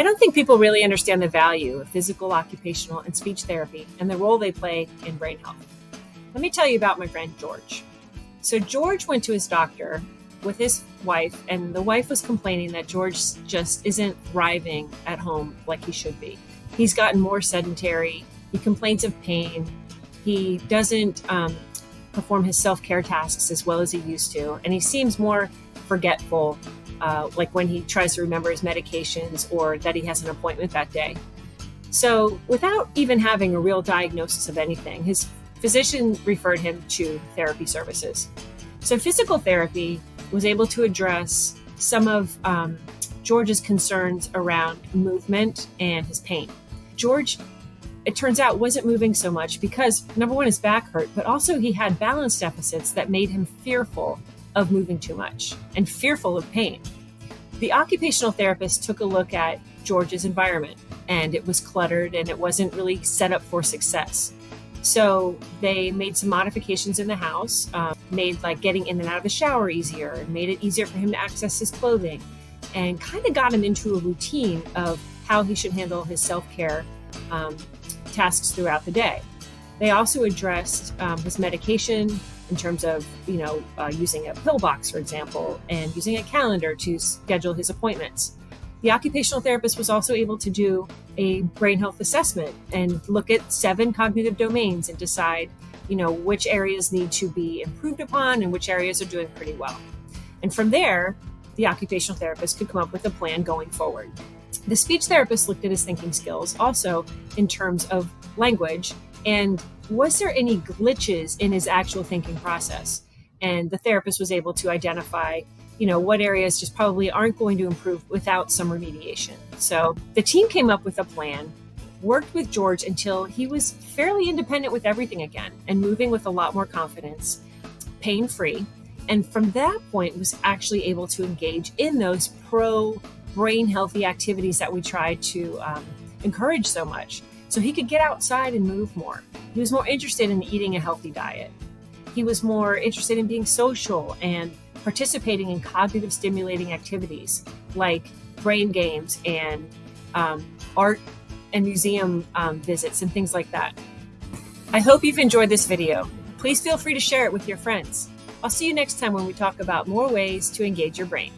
I don't think people really understand the value of physical, occupational, and speech therapy and the role they play in brain health. Let me tell you about my friend George. So George went to his doctor with his wife, and the wife was complaining that George just isn't thriving at home like he should be. He's gotten more sedentary. He complains of pain. He doesn't perform his self-care tasks as well as he used to, and he seems more forgetful, like when he tries to remember his medications or that he has an appointment that day. So without even having a real diagnosis of anything, his physician referred him to therapy services. So physical therapy was able to address some of George's concerns around movement and his pain. George, it turns out, wasn't moving so much because, number one, his back hurt, but also he had balance deficits that made him fearful of moving too much and fearful of pain. The occupational therapist took a look at George's environment, and it was cluttered and it wasn't really set up for success. So they made some modifications in the house, made like getting in and out of the shower easier, and made it easier for him to access his clothing, and kind of got him into a routine of how he should handle his self-care tasks throughout the day. They also addressed his medication in terms of, using a pill box, for example, and using a calendar to schedule his appointments. The occupational therapist was also able to do a brain health assessment and look at 7 cognitive domains and decide, which areas need to be improved upon and which areas are doing pretty well. And from there, the occupational therapist could come up with a plan going forward. The speech therapist looked at his thinking skills also in terms of language, and was there any glitches in his actual thinking process? And the therapist was able to identify what areas just probably aren't going to improve without some remediation. So the team came up with a plan, worked with George until he was fairly independent with everything again and moving with a lot more confidence, pain-free. And from that point was actually able to engage in those pro-brain healthy activities that we try to encourage so much. So he could get outside and move more. He was more interested in eating a healthy diet. He was more interested in being social and participating in cognitive stimulating activities like brain games and art and museum visits and things like that. I hope you've enjoyed this video. Please feel free to share it with your friends. I'll see you next time when we talk about more ways to engage your brain.